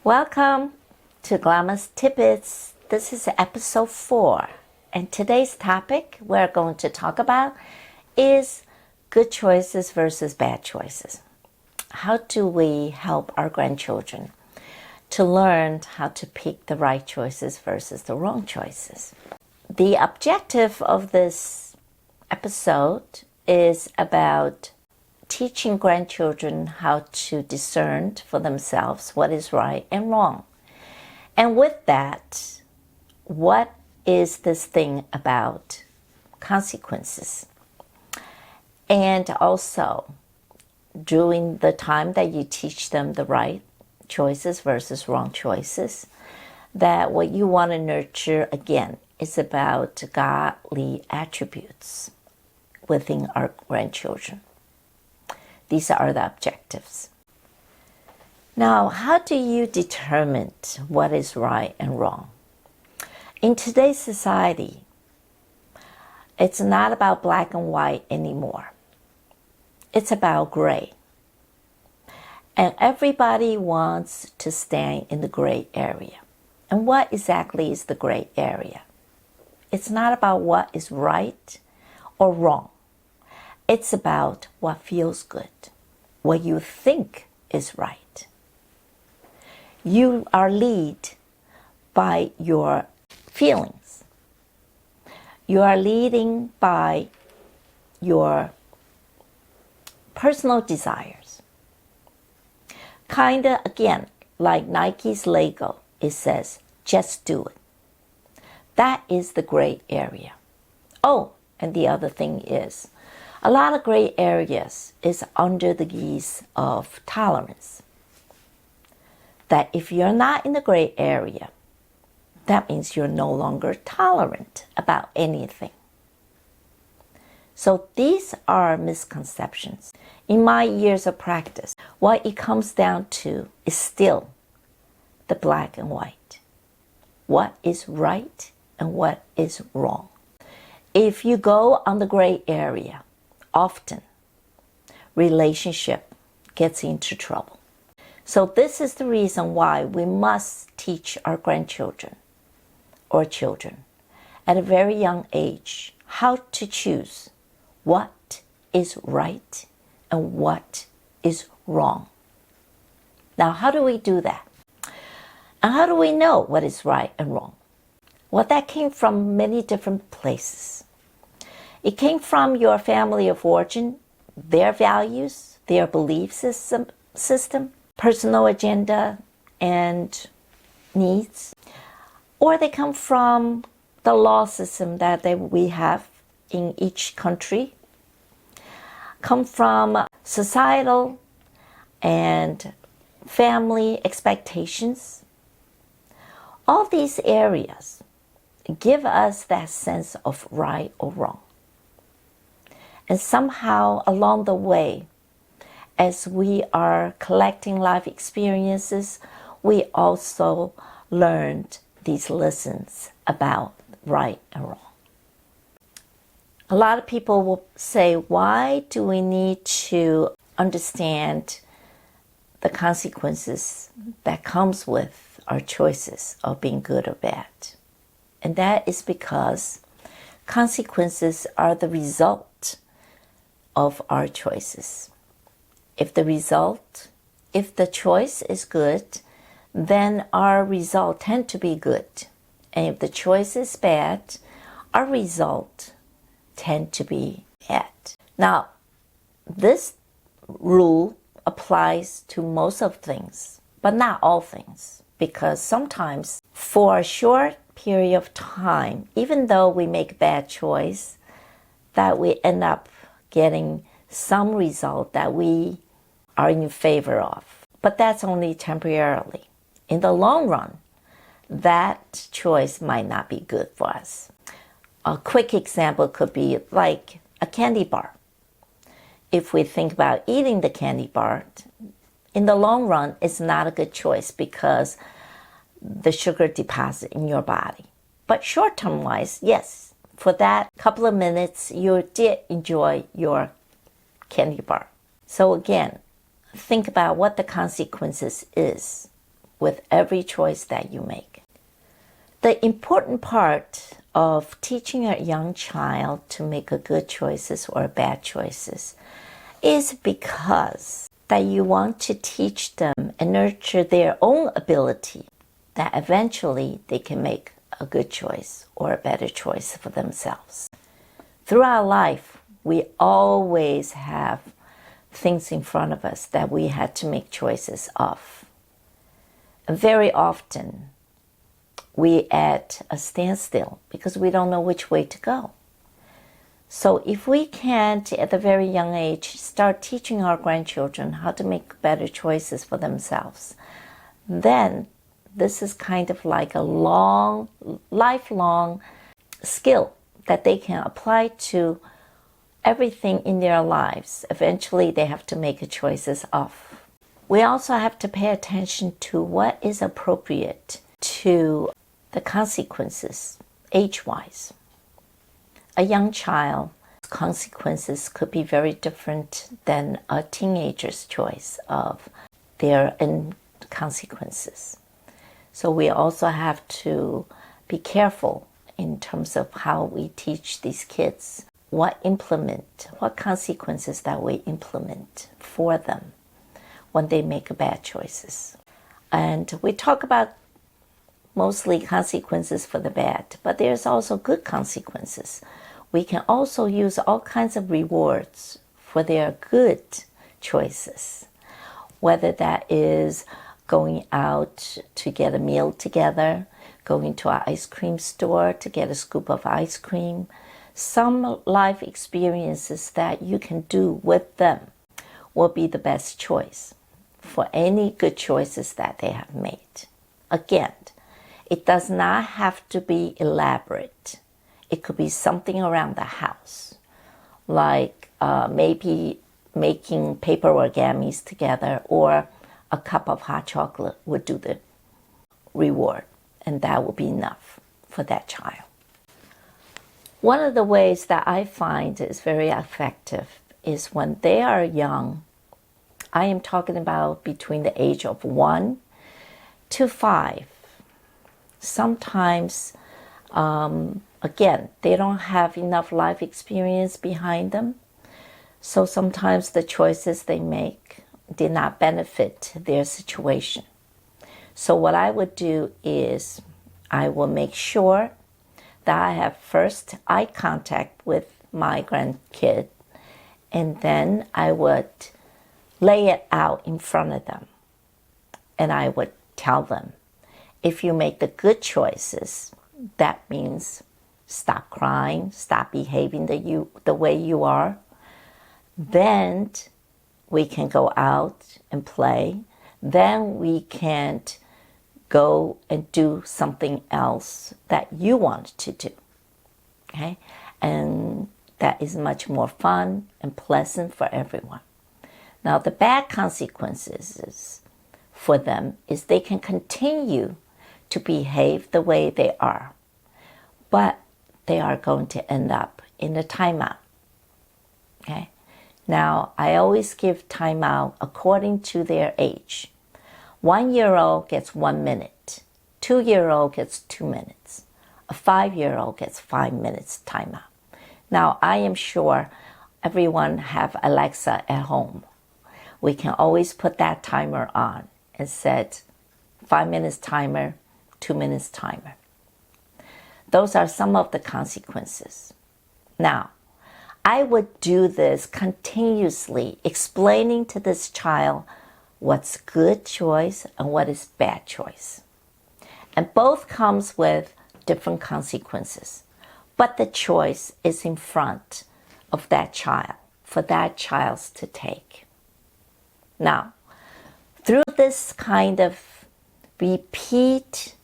Welcome to Glammas Tidbits. This is episode 4, and today's topic we're going to talk about is good choices versus bad choices. How do we help our grandchildren to learn how to pick the right choices versus the wrong choices? The objective of this episode is about teaching grandchildren how to discern for themselves what is right and wrong. And with that, what is this thing about consequences? And also, during the time that you teach them the right choices versus wrong choices, that what you want to nurture, again, is about godly attributes within our grandchildren. These are the objectives. Now, how do you determine what is right and wrong? In today's society, it's not about black and white anymore. It's about gray. And everybody wants to stand in the gray area. And what exactly is the gray area? It's not about what is right or wrong. It's about what feels good, what you think is right. You are led by your feelings. You are leading by your personal desires. Kinda, again, like Nike's logo, it says, just do it. That is the gray area. Oh, and the other thing is, a lot of gray areas is under the guise of tolerance. That if you're not in the gray area, that means you're no longer tolerant about anything. So these are misconceptions. In my years of practice, what it comes down to is still the black and white. What is right and what is wrong. If you go on the gray area, often relationship gets into trouble. So this is the reason why we must teach our grandchildren or children at a very young age how to choose what is right and what is wrong. Now, how do we do that? And how do we know what is right and wrong? Well, that came from many different places. It came from your family of origin, their values, their belief system, personal agenda, and needs. Or they come from the law system that we have in each country, come from societal and family expectations. All these areas give us that sense of right or wrong. And somehow along the way, as we are collecting life experiences, we also learned these lessons about right and wrong. A lot of people will say, why do we need to understand the consequences that comes with our choices of being good or bad? And that is because consequences are the result of our choices. If the choice is good, then our result tend to be good. And if the choice is bad, our result tend to be bad. Now, this rule applies to most of things, but not all things, because sometimes for a short period of time, even though we make bad choice, that we end up getting some result that we are in favor of. But that's only temporarily. In the long run, that choice might not be good for us. A quick example could be like a candy bar. If we think about eating the candy bar, in the long run, it's not a good choice because the sugar deposit in your body. But short-term wise, yes, for that couple of minutes, you did enjoy your candy bar. So again, think about what the consequences is with every choice that you make. The important part of teaching a young child to make a good choices or bad choices is because that you want to teach them and nurture their own ability that eventually they can make a good choice or a better choice for themselves. Throughout life, we always have things in front of us that we had to make choices of. And very often, we at a standstill because we don't know which way to go. So if we can't, at a very young age, start teaching our grandchildren how to make better choices for themselves, then this is kind of like a lifelong skill that they can apply to everything in their lives. Eventually, they have to make choices of. We also have to pay attention to what is appropriate to the consequences, age-wise. A young child's consequences could be very different than a teenager's choice of their own consequences. So we also have to be careful in terms of how we teach these kids what consequences that we implement for them when they make bad choices. And we talk about mostly consequences for the bad, but there's also good consequences. We can also use all kinds of rewards for their good choices, whether that is going out to get a meal together, going to an ice cream store to get a scoop of ice cream, some life experiences that you can do with them will be the best choice for any good choices that they have made. Again, it does not have to be elaborate. It could be something around the house, like maybe making paper origamis together, or a cup of hot chocolate would do the reward, and that will be enough for that child. One of the ways that I find is very effective is when they are young. I am talking about between the age of 1 to 5. Sometimes, again, they don't have enough life experience behind them. So sometimes the choices they make did not benefit their situation. So what I would do is I will make sure that I have first eye contact with my grandkid, and then I would lay it out in front of them. And I would tell them, if you make the good choices, that means stop crying, stop behaving the way you are. Then we can go out and play. Then we can go and do something else that you want to do. Okay? And that is much more fun and pleasant for everyone. Now, the bad consequences for them is they can continue to behave the way they are, but they are going to end up in a timeout. Okay? Now, I always give timeout according to their age. 1-year-old gets 1 minute. 2-year-old gets 2 minutes. A 5-year-old gets 5 minutes timeout. Now, I am sure everyone have Alexa at home. We can always put that timer on and set 5 minutes timer, 2 minutes timer. Those are some of the consequences. Now, I would do this continuously, explaining to this child what's good choice and what is bad choice. And both comes with different consequences. But the choice is in front of that child, for that child to take. Now, through this kind of repeat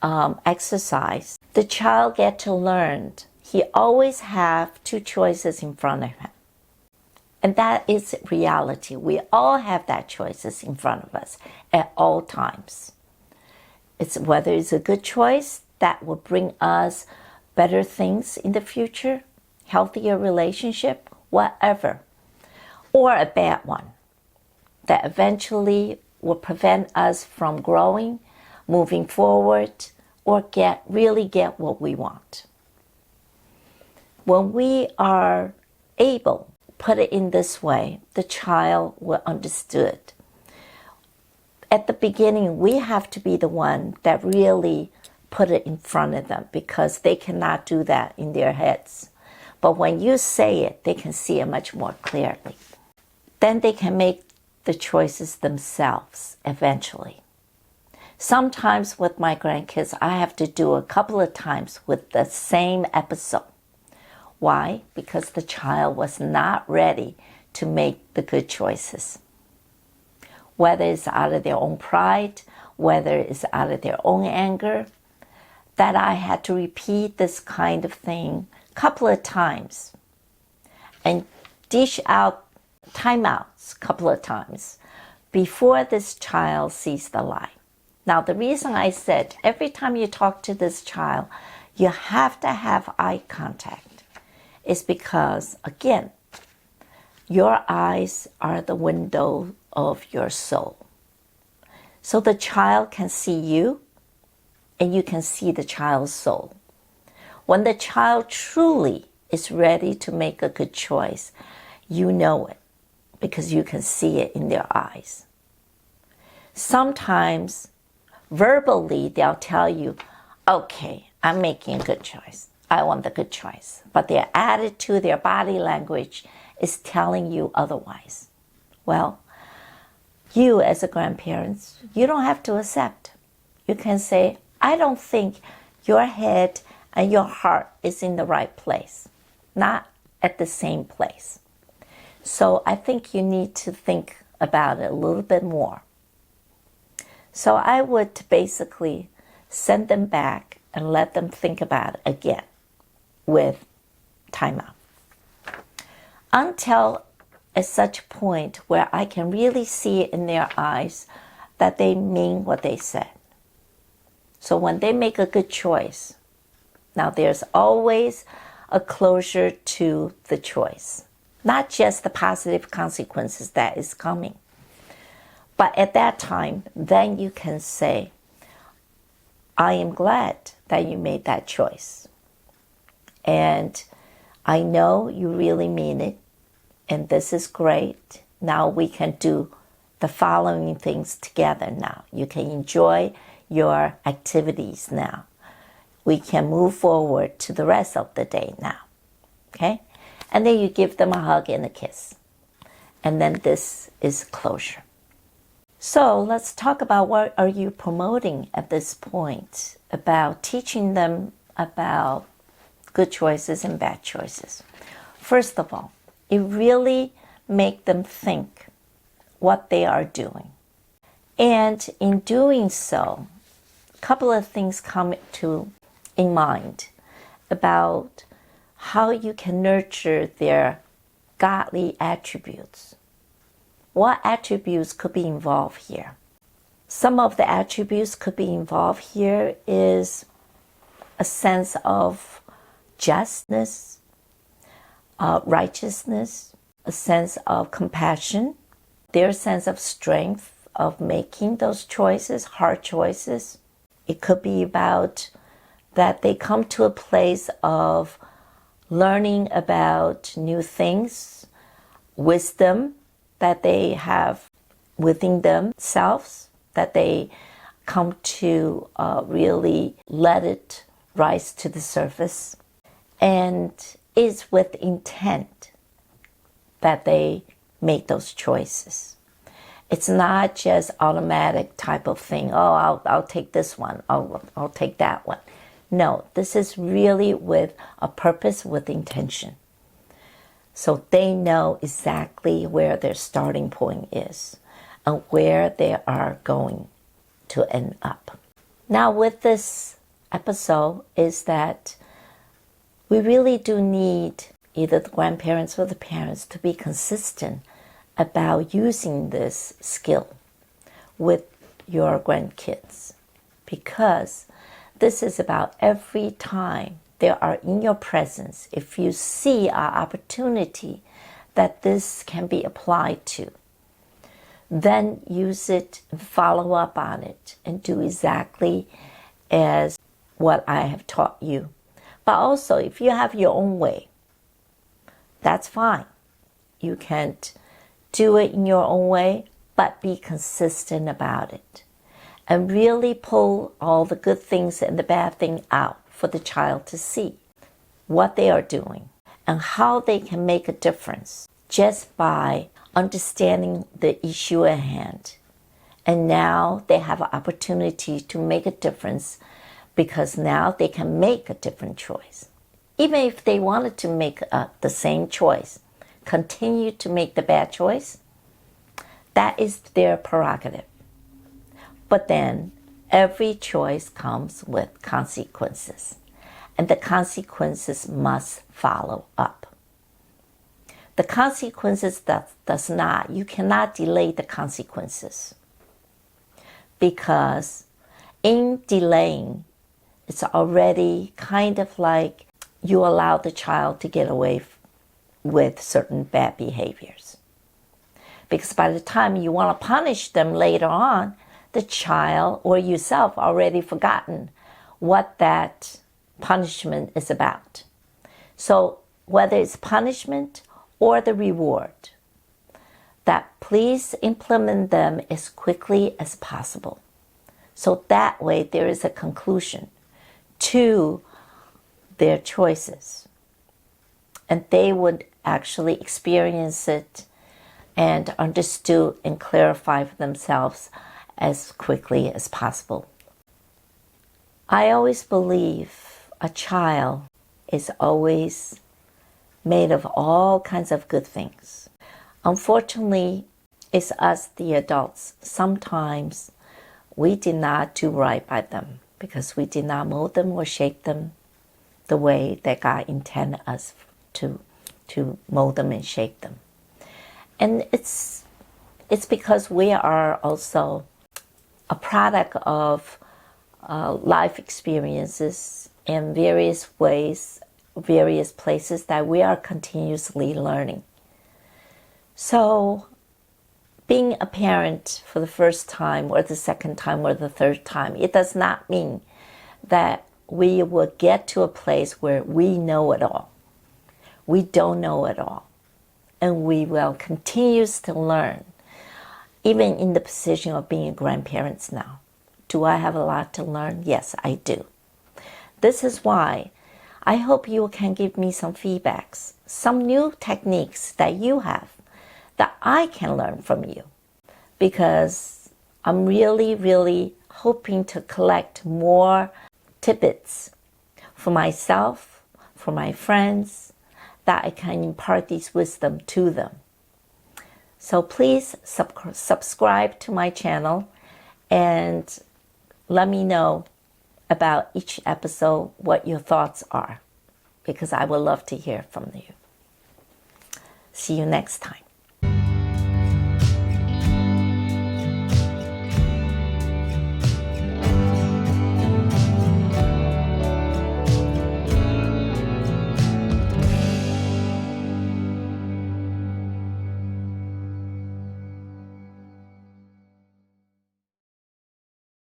exercise, the child gets to learn he always have 2 choices in front of him. And that is reality. We all have that choices in front of us at all times. It's whether it's a good choice that will bring us better things in the future, healthier relationship, whatever, or a bad one that eventually will prevent us from growing, moving forward, or really get what we want. When we are able to put it in this way, the child will understand. At the beginning, we have to be the one that really put it in front of them, because they cannot do that in their heads. But when you say it, they can see it much more clearly. Then they can make the choices themselves eventually. Sometimes with my grandkids, I have to do a couple of times with the same episode. Why? Because the child was not ready to make the good choices. Whether it's out of their own pride, whether it's out of their own anger, that I had to repeat this kind of thing a couple of times and dish out timeouts a couple of times before this child sees the light. Now, the reason I said every time you talk to this child, you have to have eye contact is because, again, your eyes are the window of your soul. So the child can see you, and you can see the child's soul. When the child truly is ready to make a good choice, you know it because you can see it in their eyes. Sometimes verbally they'll tell you, okay, I'm making a good choice. I want the good choice. But their attitude, their body language is telling you otherwise. Well, you as a grandparent, you don't have to accept. You can say, I don't think your head and your heart is in the right place, not at the same place. So I think you need to think about it a little bit more. So I would basically send them back and let them think about it again with timeout. Until at such a point where I can really see it in their eyes that they mean what they said. So when they make a good choice, now there's always a closure to the choice, not just the positive consequences that is coming. But at that time, then you can say, I am glad that you made that choice. And I know you really mean it, and this is great. Now we can do the following things together now. You can enjoy your activities now. We can move forward to the rest of the day now. Okay? And then you give them a hug and a kiss. And then this is closure. So let's talk about what are you promoting at this point about teaching them about good choices and bad choices. First of all, it really makes them think what they are doing. And in doing so, a couple of things come in mind about how you can nurture their godly attributes. What attributes could be involved here? Some of the attributes could be involved here is a sense of justness, righteousness, a sense of compassion, their sense of strength of making those choices, hard choices. It could be about that they come to a place of learning about new things, wisdom that they have within themselves, that they come to really let it rise to the surface, and is with intent that they make those choices. It's not just automatic type of thing. Oh, I'll take this one. I'll take that one. No, this is really with a purpose, with intention. So they know exactly where their starting point is and where they are going to end up. Now with this episode is that we really do need either the grandparents or the parents to be consistent about using this skill with your grandkids, because this is about every time they are in your presence, if you see an opportunity that this can be applied to, then use it and follow up on it and do exactly as what I have taught you. But also, if you have your own way, that's fine. You can do it in your own way, but be consistent about it. And really pull all the good things and the bad thing out for the child to see what they are doing and how they can make a difference just by understanding the issue at hand. And now they have an opportunity to make a difference because now they can make a different choice. Even if they wanted to make the same choice, continue to make the bad choice, that is their prerogative. But then every choice comes with consequences, and the consequences must follow up. The consequences does not, you cannot delay the consequences, because in delaying, it's already kind of like you allow the child to get away with certain bad behaviors. Because by the time you want to punish them later on, the child or yourself already forgotten what that punishment is about. So whether it's punishment or the reward, that please implement them as quickly as possible. So that way there is a conclusion to their choices. And they would actually experience it and understood and clarify for themselves as quickly as possible. I always believe a child is always made of all kinds of good things. Unfortunately, it's us, the adults. Sometimes we did not do right by them because we did not mold them or shape them the way that God intended us to mold them and shape them. And it's because we are also a product of life experiences in various ways, various places that we are continuously learning. So being a parent for the first time or the second time or the third time, it does not mean that we will get to a place where we know it all. We don't know it all. And we will continue to learn, even in the position of being grandparents now. Do I have a lot to learn? Yes, I do. This is why I hope you can give me some feedbacks, some new techniques that you have that I can learn from you. Because I'm really, really hoping to collect more tidbits for myself, for my friends, that I can impart these wisdom to them. So please subscribe to my channel and let me know about each episode what your thoughts are, because I would love to hear from you. See you next time.